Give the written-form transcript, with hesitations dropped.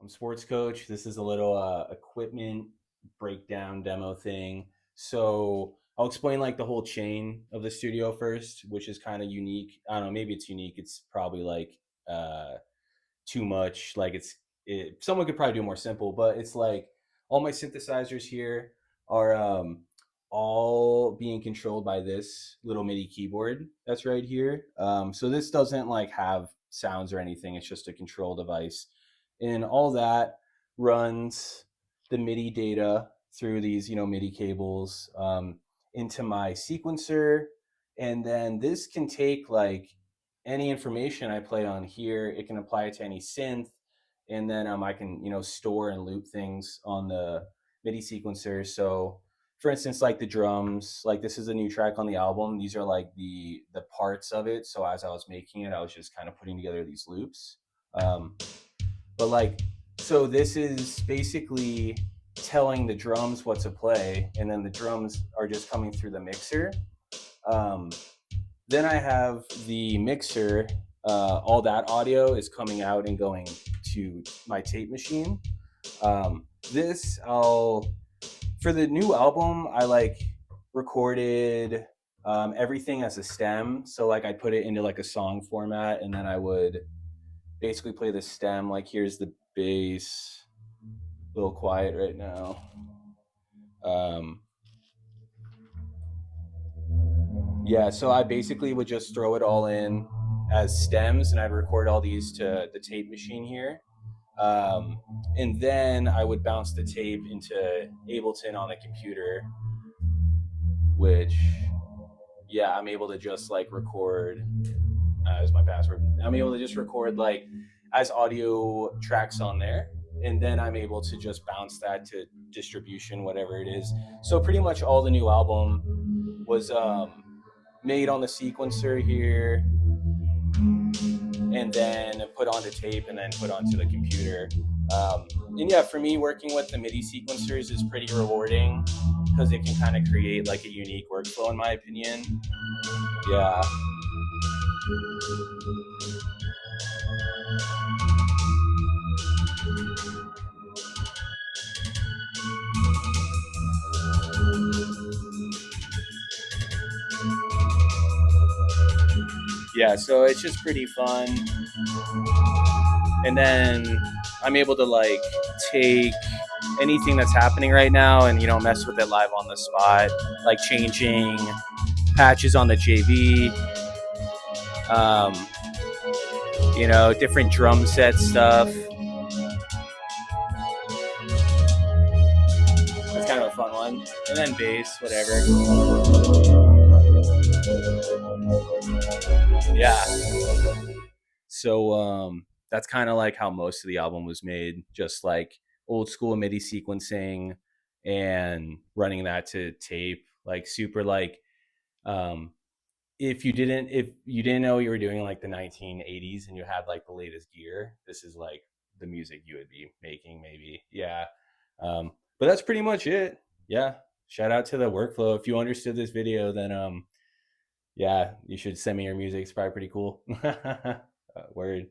I'm sports coach. This is a little equipment breakdown demo thing. So I'll explain like the whole chain of the studio first, which is kind of unique. I don't know, maybe it's unique. It's probably like uh, too much. Like someone could probably do more simple, but it's like all my synthesizers here are all being controlled by this little MIDI keyboard that's right here. So this doesn't like have sounds or anything. It's just a control device, and all that runs the MIDI data through these MIDI cables into my sequencer, and then this can take like any information I play on here. It can apply it to any synth, and then I can store and loop things on the MIDI sequencer. So for instance, like the drums, like this is a new track on the album. These are like the parts of it. So as I was making it, I was just kind of putting together these loops. But like, so this is basically telling the drums what to play, and then the drums are just coming through the mixer. Um, then I have the mixer. All that audio is coming out and going to my tape machine. This I'll For the new album, I like recorded everything as a stem. So like I put it into like a song format, and then I would basically play the stem. Like here's the bass, a little quiet right now. Um, yeah, so I basically would just throw it all in as stems, and I'd record all these to the tape machine here. And then I would bounce the tape into Ableton on the computer, which, yeah, I'm able to just like record as my password. I'm able to just record like as audio tracks on there. And then I'm able to just bounce that to distribution, whatever it is. So pretty much all the new album was made on the sequencer here, and then put onto tape, and then put onto the computer. And yeah, for me, working with the MIDI sequencers is pretty rewarding because it can kind of create like a unique workflow, in my opinion. Yeah. Yeah, so it's just pretty fun. And then I'm able to like take anything that's happening right now and mess with it live on the spot, like changing patches on the JV, um, different drum set stuff. That's kind of a fun one. And then bass, whatever. Yeah. So that's kind of like how most of the album was made, just like old school MIDI sequencing and running that to tape, like super like um, if you didn't know you were doing like the 1980s and you had like the latest gear, this is like the music you would be making, maybe. Yeah. But that's pretty much it. Yeah. Shout out to the workflow. If you understood this video, then yeah, you should send me your music. It's probably pretty cool. Word.